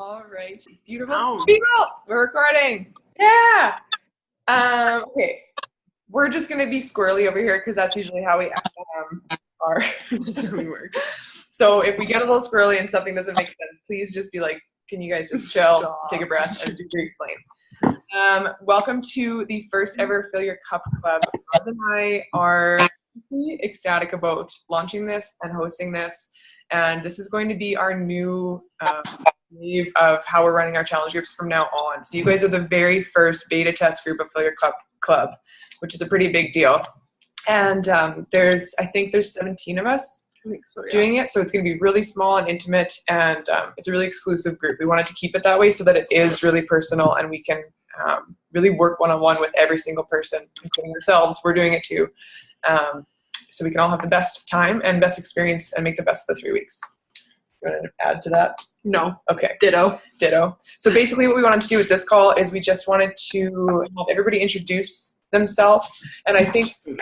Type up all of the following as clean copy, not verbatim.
All right. Beautiful. Sound. People, we're recording. Yeah. Okay. We're just going to be squirrely over here because that's usually how we are. That's how we work. So if we get a little squirrely and something doesn't make sense, please just be like, can you guys just chill, Stop. take a breath, and do explain. Welcome to the first ever Fill Your Cup Club. Roz and I are ecstatic about launching this and hosting this. And this is going to be our new wave of how we're running our challenge groups from now on. So you guys are the very first beta test group of Fill Your Cup Club, which is a pretty big deal. And I think there's 17 of us doing it. So it's going to be really small and intimate, and it's a really exclusive group. We wanted to keep it that way so that it is really personal and we can really work one-on-one with every single person, including ourselves. We're doing it too. So we can all have the best time and best experience and make the best of the 3 weeks. You want to add to that? No. Okay. Ditto. So basically what we wanted to do with this call is we just wanted to have everybody introduce themselves. And I think we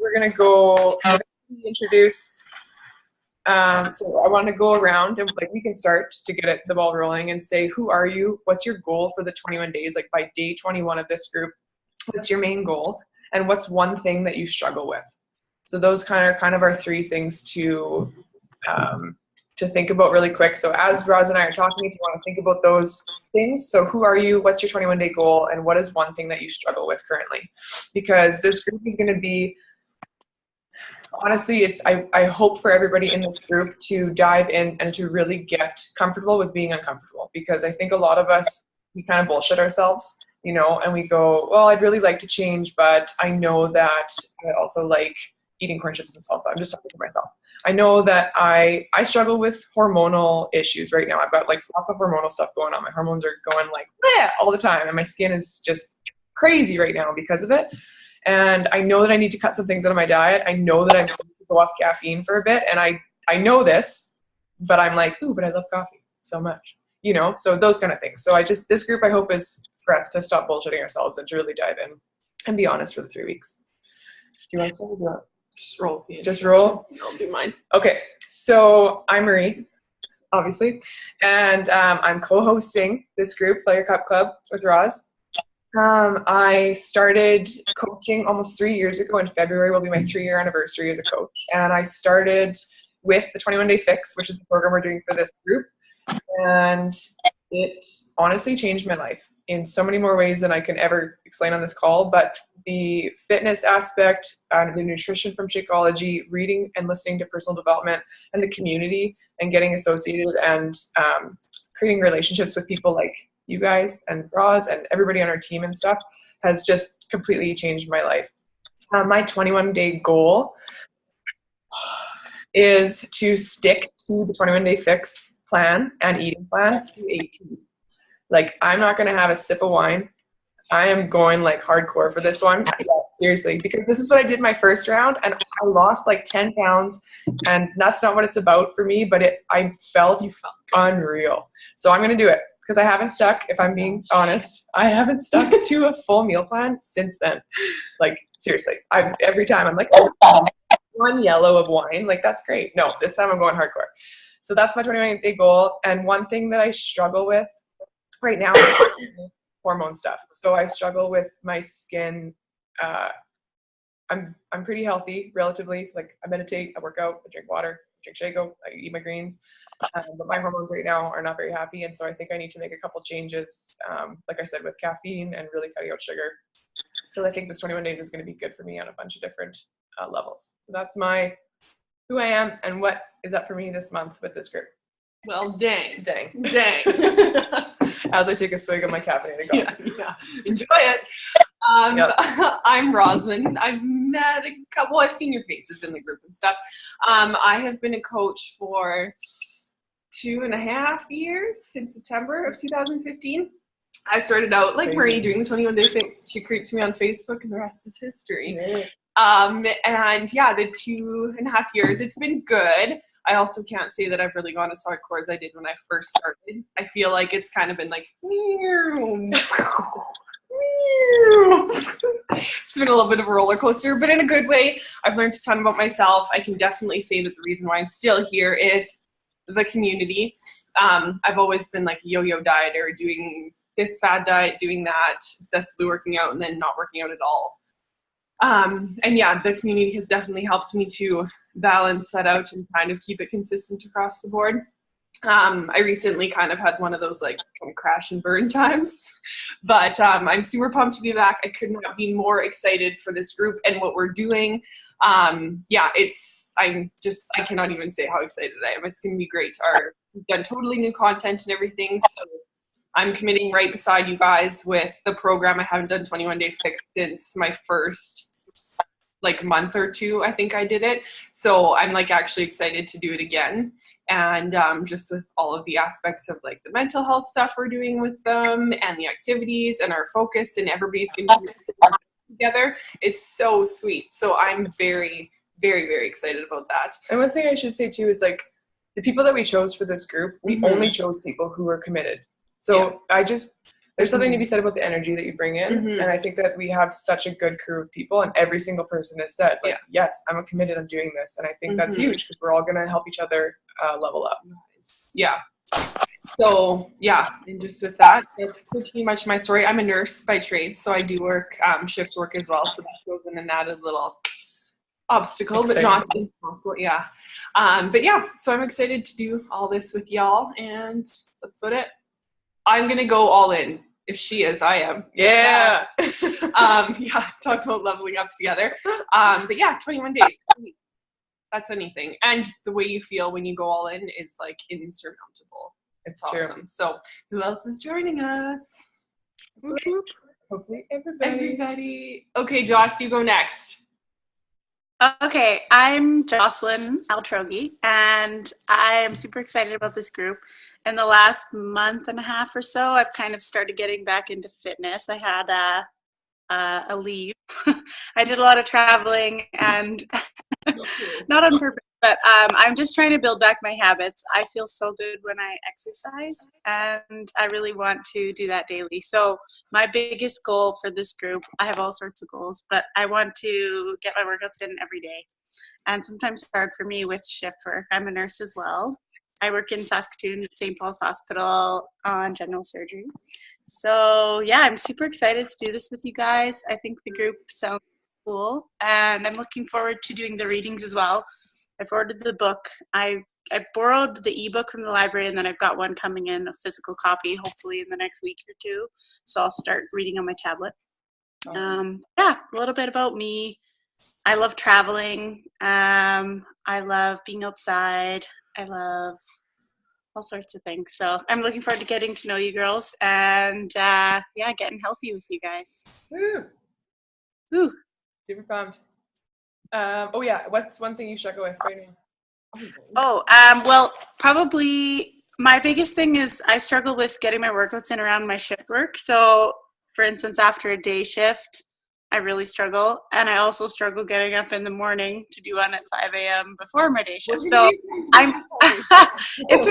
were going to go introduce. So I want to go around and we can start just to get the ball rolling and say, who are you? What's your goal for the 21 days? Like by day 21 of this group, what's your main goal? And what's one thing that you struggle with? So those are kind of our three things to think about really quick. So as Roz and I are talking, if you want to think about those things, so who are you, what's your 21-day goal, and what is one thing that you struggle with currently? Because this group is going to be, honestly, I hope for everybody in this group to dive in and to really get comfortable with being uncomfortable, because I think a lot of us, we kind of bullshit ourselves, and we go, well, I'd really like to change, but I know that I also like eating corn chips and salsa. I'm just talking to myself. I know that I struggle with hormonal issues right now. I've got lots of hormonal stuff going on. My hormones are going all the time, and my skin is just crazy right now because of it. And I know that I need to cut some things out of my diet. I know that I need to go off caffeine for a bit, and I know this, but I'm like, ooh, but I love coffee so much, so those kind of things. So this group, I hope, is for us to stop bullshitting ourselves and to really dive in and be honest for the 3 weeks. Do you want to say that? Just roll. Just roll? I'll do mine. Okay, so I'm Marie, obviously, and I'm co-hosting this group, Fill Your Cup Club, with Roz. I started coaching almost 3 years ago. In February will be my 3-year anniversary as a coach, and I started with the 21-Day Fix, which is the program we're doing for this group, and it honestly changed my life in so many more ways than I can ever explain on this call. But the fitness aspect, the nutrition from Shakeology, reading and listening to personal development, and the community, and getting associated and creating relationships with people like you guys and Roz and everybody on our team and stuff has just completely changed my life. My 21-day goal is to stick to the 21-Day Fix plan and eating plan to 18. I'm not going to have a sip of wine. I am going hardcore for this one. Yeah, seriously, because this is what I did my first round, and I lost 10 pounds, and that's not what it's about for me, but I felt unreal. So I'm going to do it because I haven't stuck, if I'm being honest, I haven't stuck to a full meal plan since then. Seriously, every time I'm oh, one yellow of wine, that's great. No, this time I'm going hardcore. So that's my 21-day goal. And one thing that I struggle with right now is hormone stuff. So I struggle with my skin. I'm pretty healthy, relatively. I meditate, I work out, I drink water, I drink Shago, I eat my greens. But my hormones right now are not very happy, and so I think I need to make a couple changes, like I said, with caffeine and really cutting out sugar. So I think this 21 days is going to be good for me on a bunch of different levels. So that's who I am and what is up for me this month with this group. Well, dang. As I take a swig of my caffeinated coffee. Yeah. Enjoy it. Yep. I'm Roslyn. I've met a couple. I've seen your faces in the group and stuff. I have been a coach for 2.5 years, since September of 2015. I started out like Marie doing the 21-Day Fix. She creeped me on Facebook, and the rest is history. And yeah, the 2.5 years, it's been good. I also can't say that I've really gone as hardcore as I did when I first started. I feel like it's kind of been it's been a little bit of a roller coaster, but in a good way. I've learned a ton about myself. I can definitely say that the reason why I'm still here is the community. I've always been like a yo-yo dieter, doing this fad diet, doing that, obsessively working out, and then not working out at all. And yeah, the community has definitely helped me to balance that out and kind of keep it consistent across the board. I recently kind of had one of those like kind of crash and burn times, but I'm super pumped to be back. I could not be more excited for this group and what we're doing. Yeah, I cannot even say how excited I am. It's going to be great. We've done totally new content and everything, so I'm committing right beside you guys with the program. I haven't done 21 Day Fix since my first like month or two, I think I did it. So I'm like actually excited to do it again. And just with all of the aspects of like the mental health stuff we're doing with them and the activities and our focus and everybody's going to be together is so sweet. So I'm very, very, very excited about that. And one thing I should say too is like the people that we chose for this group, we only chose people who were committed. So there's something to be said about the energy that you bring in. And I think that we have such a good crew of people, and every single person has said, like, yes, I'm committed, I'm doing this. And I think that's huge because we're all going to help each other level up. Yeah. So yeah, and just with that, that's pretty much my story. I'm a nurse by trade, so I do work shift work as well. So that goes in an added little obstacle, but not impossible. Yeah. But yeah, so I'm excited to do all this with y'all, and that's about it. I'm gonna go all in. If she is, I am. Yeah. Yeah, talk about leveling up together. But yeah, 21 days. That's anything. And the way you feel when you go all in is like insurmountable. It's awesome. True. So who else is joining us? Hopefully everybody. Okay, Joss, you go next. Okay, I'm Jocelyn Altrogi, and I am super excited about this group. In the last month and a half or so, I've kind of started getting back into fitness. I had a leave. I did a lot of traveling, and not on purpose, but I'm just trying to build back my habits. I feel so good when I exercise, and I really want to do that daily. So my biggest goal for this group, I have all sorts of goals, but I want to get my workouts in every day. And sometimes it's hard for me with shift work. I'm a nurse as well. I work in Saskatoon at St. Paul's Hospital on general surgery. So yeah, I'm super excited to do this with you guys. I think the group sounds cool, and I'm looking forward to doing the readings as well. I've ordered the book. I borrowed the ebook from the library, and then I've got one coming in, a physical copy, hopefully in the next week or two. So I'll start reading on my tablet. Yeah, a little bit about me. I love traveling. I love being outside. I love all sorts of things. So I'm looking forward to getting to know you girls and yeah, getting healthy with you guys. Woo! Woo! Super pumped. Oh yeah, what's one thing you struggle with right now? Well, probably my biggest thing is I struggle with getting my workouts in around my shift work. So for instance, after a day shift, I really struggle. And I also struggle getting up in the morning to do one at 5 a.m. before my day shift. So it's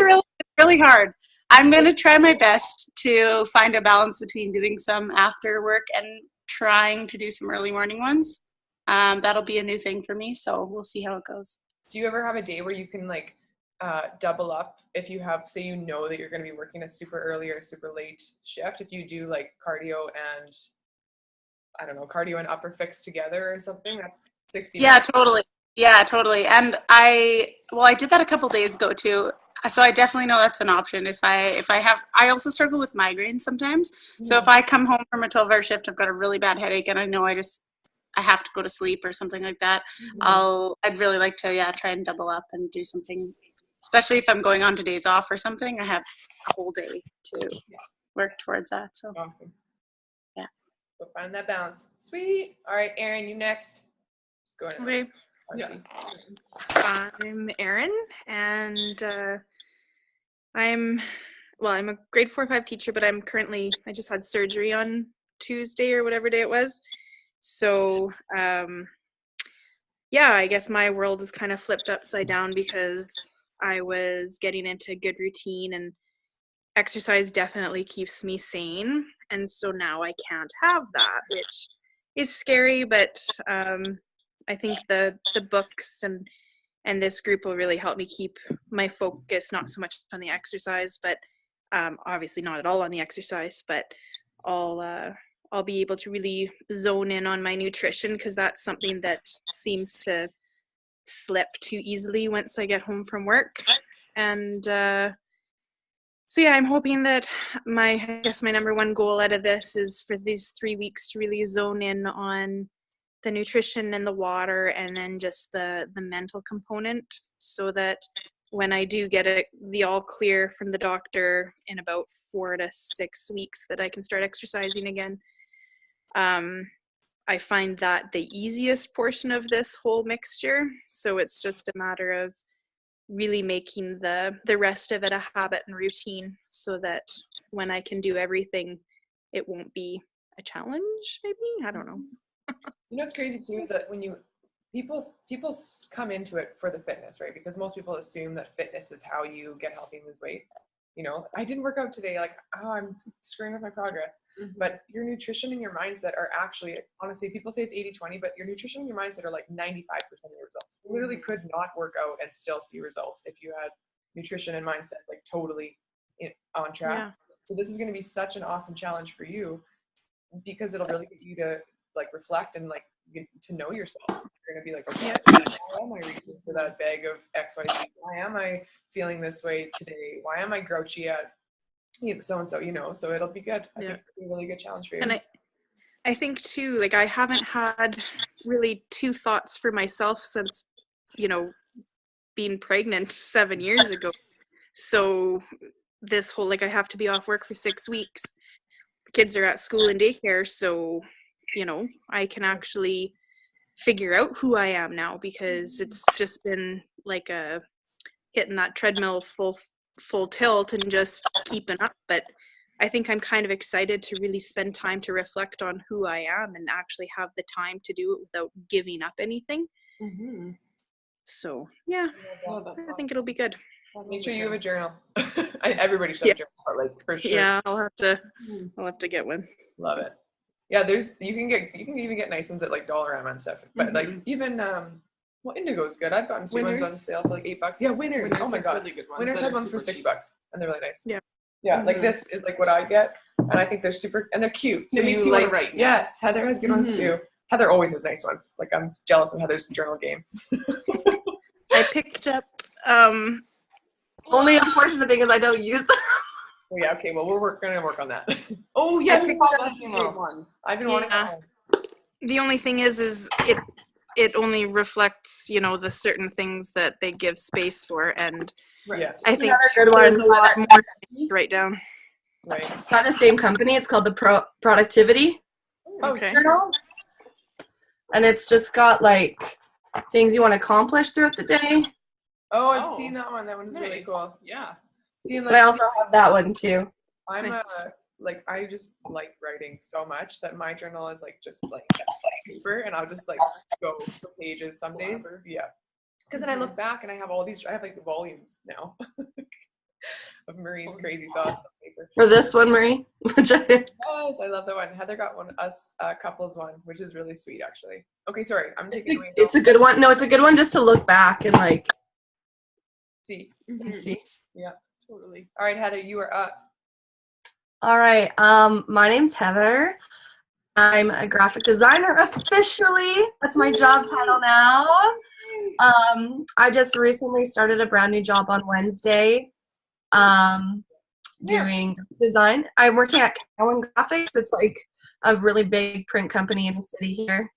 really hard. I'm going to try my best to find a balance between doing some after work and trying to do some early morning ones. That'll be a new thing for me. So we'll see how it goes. Do you ever have a day where you can like double up if you have, say, you know that you're going to be working a super early or super late shift, if you do like cardio and I don't know, cardio and upper fix together or something? That's 60 minutes. Totally. And I did that a couple days ago too. So I definitely know that's an option. I also struggle with migraines sometimes. So if I come home from a 12-hour shift, I've got a really bad headache and I know I have to go to sleep or something like that. I'd really like to, try and double up and do something, especially if I'm going on to days off or something. I have a whole day to work towards that. So awesome. Yeah. So find that balance. Sweet. All right, Erin, you next. Just go ahead. Okay. I'm Erin, and I'm a grade 4-5 teacher, but I just had surgery on Tuesday or whatever day it was. So I guess my world is kind of flipped upside down because I was getting into a good routine, and exercise definitely keeps me sane. And so now I can't have that, which is scary, but I think the books and And this group will really help me keep my focus not so much on the exercise, but obviously not at all on the exercise, but I'll be able to really zone in on my nutrition, because that's something that seems to slip too easily once I get home from work. And so yeah, I'm hoping that I guess my number one goal out of this is for these 3 weeks to really zone in on the nutrition and the water, and then just the mental component, so that when I do get the all clear from the doctor in about 4 to 6 weeks, that I can start exercising again. I find that the easiest portion of this whole mixture. So it's just a matter of really making the rest of it a habit and routine, so that when I can do everything, it won't be a challenge, maybe? I don't know. You know what's crazy too is that when people come into it for the fitness, right? Because most people assume that fitness is how you get healthy and lose weight. You know, I didn't work out today, like, oh, I'm screwing with my progress. But your nutrition and your mindset are actually, honestly, people say it's 80-20, but your nutrition and your mindset are like 95% of the results. You literally could not work out and still see results if you had nutrition and mindset like totally on track. Yeah. So this is going to be such an awesome challenge for you, because it'll really get you to like reflect and like to know yourself. You're going to be like, okay, why am I reaching for that bag of XYZ? Why am I feeling this way today? Why am I grouchy at so-and-so, you know? So it'll be good. I think it'll be a really good challenge for you. And I think too, like, I haven't had really two thoughts for myself since, you know, being pregnant 7 years ago. So this whole, like, I have to be off work for 6 weeks. The kids are at school and daycare, so, you know, I can actually figure out who I am now, because it's just been like a hitting that treadmill full tilt and just keeping up. But I think I'm kind of excited to really spend time to reflect on who I am and actually have the time to do it without giving up anything. So yeah, I think it'll be good. Make sure you have a journal. Everybody should have a journal, but like for sure. Yeah, I'll have to get one. Love it. Yeah, you can even get nice ones at like Dollarama and stuff. But like even well, Indigo's good. I've gotten some ones on sale for like $8. Yeah, Winners. Oh my god. Really good ones. Winners has ones for $6 and they're really nice. Yeah. Yeah, like this is like what I get, and I think they're super and they're cute. It makes you like, wanna write. Yes, Heather has good ones too. Heather always has nice ones. Like I'm jealous of Heather's journal game. I picked up Only unfortunate thing is I don't use them. Oh, yeah, okay, well we're gonna work on that. Oh yes, I've been wanting that one. The only thing is it only reflects, you know, the certain things that they give space for, and Yes. I think Another good one there's is a lot more to write down. Right. by the same company. It's called the Productivity Okay. Journal, and it's just got like things you want to accomplish throughout the day. Oh, I've seen that one. That one is really Nice. cool. Yeah. See, But I also have that one too. I'm Nice. like I just like writing so much that my journal is like just like paper, and I'll just like go for pages some days. Yeah, because then I look back and I have all these. I have like volumes now of Marie's crazy thoughts on paper. For this one, Marie, which I Yes, I love that one. Heather got us couples one, which is really sweet actually. Okay, sorry, I'm taking away. it's a good one. No, it's a good one just to look back and like See, see. yeah, totally. All right, Heather, you are up. All right. My name's Heather. I'm a graphic designer officially. That's my job title now. I just recently started a brand new job on Wednesday. Doing design. I'm working at Cowan Graphics. It's like a really big print company in the city here.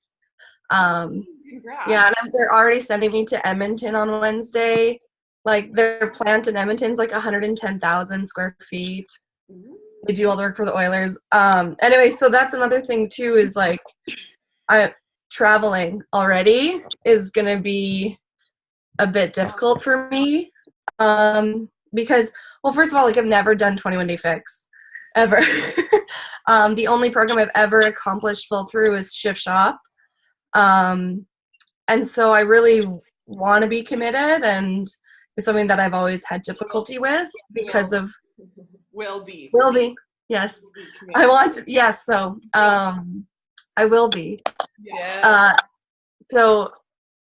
Congrats. Yeah, and they're already sending me to Edmonton on Wednesday. Like their plant in Edmonton's like 110,000 square feet. They do all the work for the Oilers. Anyway, so that's another thing too, is like traveling already is gonna be a bit difficult for me. Because, well, first of all, like I've never done 21 Day Fix ever. The only program I've ever accomplished full through is Shift Shop. And so I really want to be committed, and it's something that I've always had difficulty with because of Will be. Yes. I want to, yes, so I will be. Yeah. So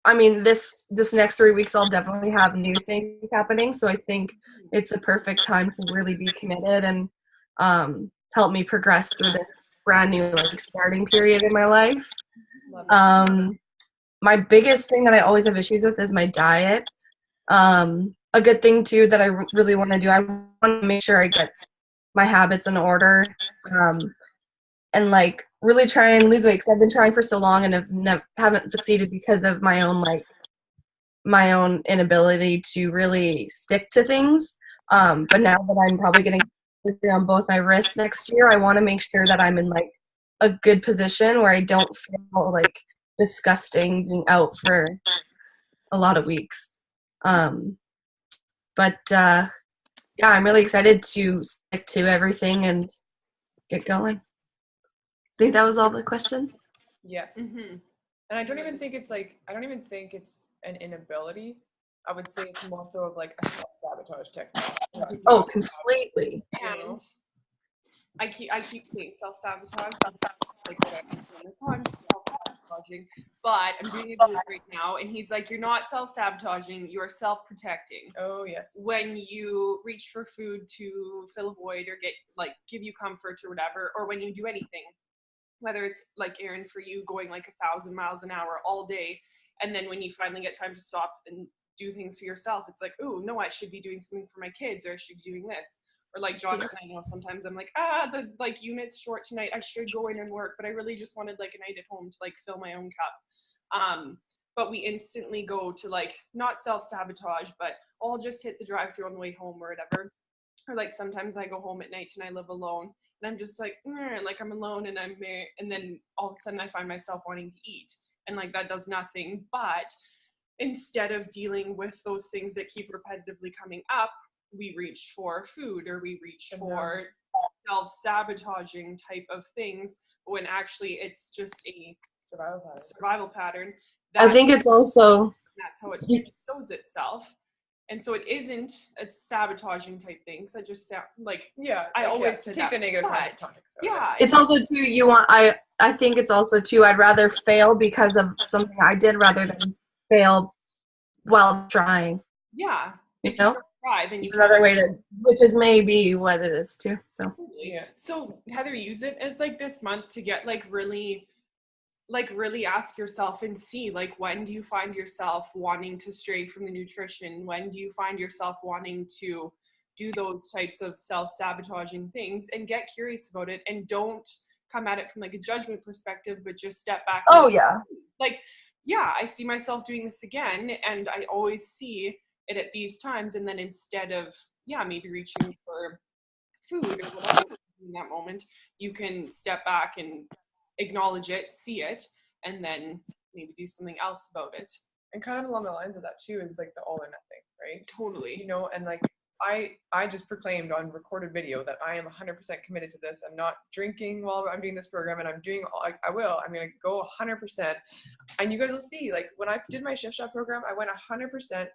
I mean, this next 3 weeks I'll definitely have new things happening. So I think it's a perfect time to really be committed and help me progress through this brand new like starting period in my life. Love it. My biggest thing that I always have issues with is my diet. A good thing too that I really want to do, I want to make sure I get my habits in order, and like really try and lose weight, because I've been trying for so long and haven't succeeded because of my own inability to really stick to things. But now that I'm probably getting surgery on both my wrists next year, I want to make sure that I'm in like a good position where I don't feel like disgusting being out for a lot of weeks. But yeah, I'm really excited to stick to everything and get going. I think that was all the questions. Yes. Mhm. And I don't even think it's an inability. I would say it's more so of like a self-sabotage technique. Oh, completely. And I keep saying self-sabotage, like what I'm doing, oh, I'm self-sabotaging, but I'm doing it right now, and he's like, you're not self-sabotaging, you're self-protecting. Oh yes. When you reach for food to fill a void or give you comfort or whatever, or when you do anything, whether it's like Aaron for you going like 1,000 miles an hour all day, and then when you finally get time to stop and do things for yourself, it's like, oh no, I should be doing something for my kids, or I should be doing this. Or like Josh and I know sometimes I'm like, the like unit's short tonight, I should go in and work, but I really just wanted like a night at home to like fill my own cup. But we instantly go to like, not self-sabotage, but I'll just hit the drive-thru on the way home or whatever. Or like sometimes I go home at night and I live alone and I'm just like I'm alone and I'm married, and then all of a sudden I find myself wanting to eat, and like that does nothing but, instead of dealing with those things that keep repetitively coming up, we reach for food or we reach for self-sabotaging type of things, when actually it's just a survival pattern. I think it's also, That's how it shows itself. And so it isn't a sabotaging type thing. So I just sound like, I always to take the negative context. Yeah. it's also too, I think it's also too, I'd rather fail because of something I did rather than fail while trying. Yeah. You know? Try, then you another way to, which is maybe what it is too. So yeah. So Heather, use it as like this month to get really ask yourself and see, like, when do you find yourself wanting to stray from the nutrition? When do you find yourself wanting to do those types of self-sabotaging things? And get curious about it, and don't come at it from like a judgment perspective, but just step back. Oh yeah. Like, yeah, I see myself doing this again, and I always see it at these times, and then instead of maybe reaching for food or whatever in that moment, you can step back and acknowledge it, see it, and then maybe do something else about it. And kind of along the lines of that too is like the all or nothing, right? Totally. You know, and like I just proclaimed on recorded video that I am 100% committed to this. I'm not drinking while I'm doing this program, and I'm doing I'm going to go 100%. And you guys will see, like when I did my Shift Shop program, I went 100%.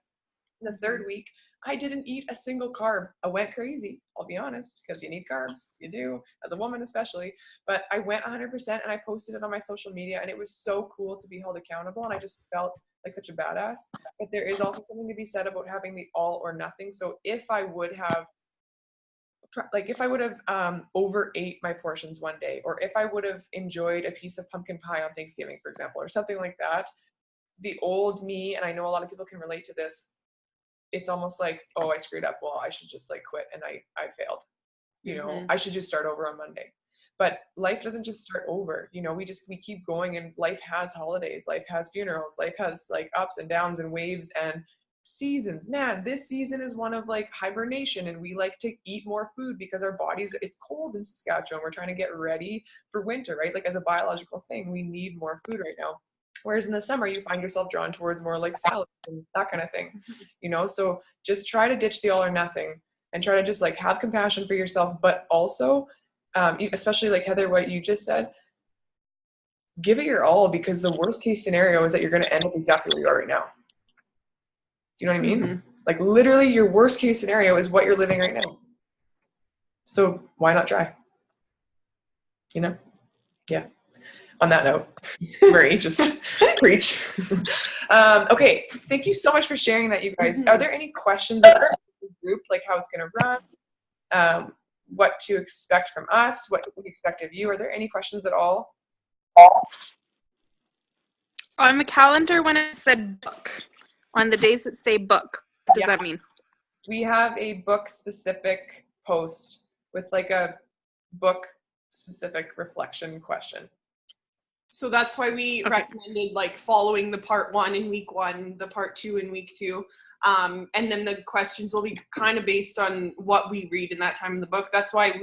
The third week, I didn't eat a single carb. I went crazy, I'll be honest, because you need carbs. You do, as a woman especially. But I went 100% and I posted it on my social media, and it was so cool to be held accountable, and I just felt like such a badass. But there is also something to be said about having the all or nothing. So if I would have overate my portions one day, or if I would have enjoyed a piece of pumpkin pie on Thanksgiving, for example, or something like that, the old me, and I know a lot of people can relate to this, it's almost like, oh, I screwed up. Well, I should just like quit, and I failed. You know, I should just start over on Monday. But life doesn't just start over. You know, we keep going, and life has holidays, life has funerals, life has like ups and downs and waves and seasons. Man, this season is one of like hibernation, and we like to eat more food because our bodies, it's cold in Saskatchewan. We're trying to get ready for winter, right? Like as a biological thing, we need more food right now. Whereas in the summer, you find yourself drawn towards more like salad and that kind of thing, you know? So just try to ditch the all or nothing and try to just like have compassion for yourself, but also, especially like Heather, what you just said, give it your all, because the worst case scenario is that you're going to end up exactly where you are right now. Do you know what I mean? Like literally your worst case scenario is what you're living right now. So why not try? You know? Yeah. on that note, Marie, just preach. Okay, thank you so much for sharing that, you guys. Are there any questions about the group, like how it's going to run, what to expect from us, what we expect of you? Are there any questions at all? On the calendar, when it said book, on the days that say book, what does that mean? We have a book-specific post with like a book-specific reflection question. So that's why we recommended like following the part 1 in week 1, the part 2 in week 2. And then the questions will be kind of based on what we read in that time in the book. That's why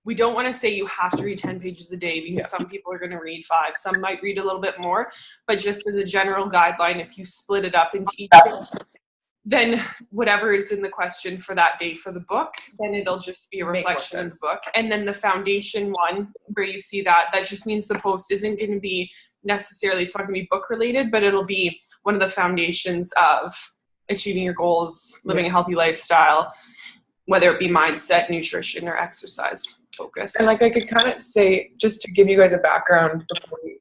we don't want to say you have to read 10 pages a day, because some people are going to read 5. Some might read a little bit more, but just as a general guideline, if you split it up into each day, then whatever is in the question for that day for the book, then it'll just be a reflection of the book. And then the foundation one, where you see that just means the post isn't going to be necessarily, it's not going to be book related, but it'll be one of the foundations of achieving your goals, living a healthy lifestyle, whether it be mindset, nutrition, or exercise focused. And like I could kind of say, just to give you guys a background before we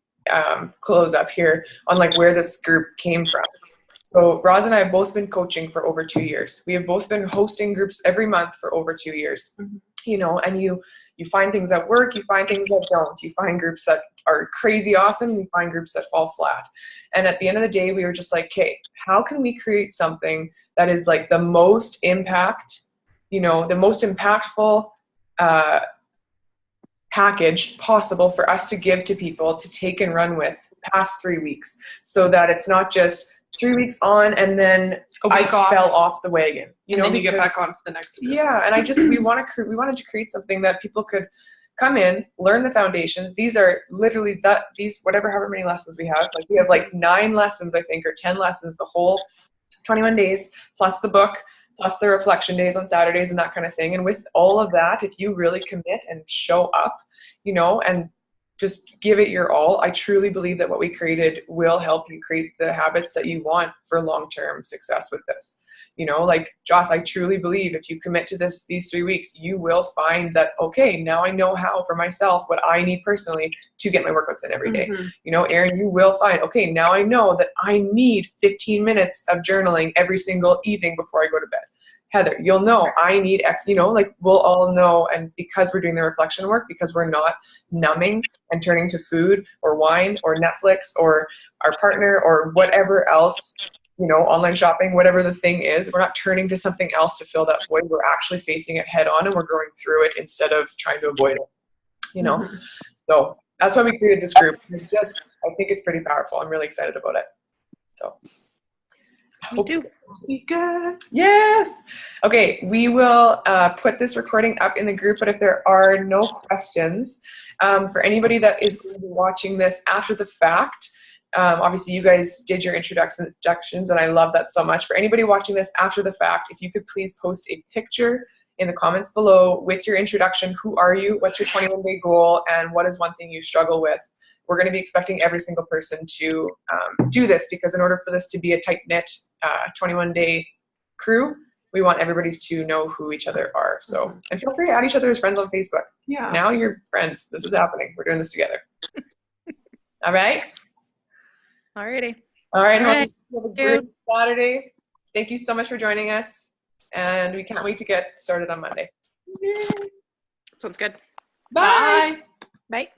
close up here on like where this group came from. So Roz and I have both been coaching for over 2 years. We have both been hosting groups every month for over 2 years. You know, and you find things that work, you find things that don't. You find groups that are crazy awesome, you find groups that fall flat. And at the end of the day, we were just like, okay, how can we create something that is like the most impact, you know, the most impactful package possible for us to give to people to take and run with past 3 weeks, so that it's not just 3 weeks on and then I fell off the wagon, you know, and then you get back on for the next group. Yeah, and we wanted to create something that people could come in, learn the foundations. These are literally however many lessons we have. Like we have like 9 lessons, I think, or 10 lessons the whole 21 days, plus the book, plus the reflection days on Saturdays and that kind of thing. And with all of that, if you really commit and show up, you know, and just give it your all, I truly believe that what we created will help you create the habits that you want for long-term success with this. You know, like Joss, I truly believe if you commit to these 3 weeks, you will find that, okay, now I know how for myself, what I need personally to get my workouts in every day. You know, Erin, you will find, okay, now I know that I need 15 minutes of journaling every single evening before I go to bed. Heather, you'll know I need X, you know, like we'll all know. And because we're doing the reflection work, because we're not numbing and turning to food or wine or Netflix or our partner or whatever else, you know, online shopping, whatever the thing is, we're not turning to something else to fill that void. We're actually facing it head on and we're going through it instead of trying to avoid it, you know? So that's why we created this group. I think it's pretty powerful. I'm really excited about it. So. Me too. Good. Yes. Okay, we will put this recording up in the group, but if there are no questions, for anybody that is going to be watching this after the fact, obviously you guys did your introductions and I love that so much. For anybody watching this after the fact, if you could please post a picture in the comments below with your introduction. Who are you? What's your 21-day goal? And what is one thing you struggle with? We're going to be expecting every single person to do this, because in order for this to be a tight-knit 21-day crew, we want everybody to know who each other are. So, and feel free to add each other as friends on Facebook. Yeah. Now you're friends. This is happening. We're doing this together. All right? Alrighty. All right. All right. Have a great Saturday. Thank you so much for joining us. And we can't wait to get started on Monday. Sounds good. Bye. Bye.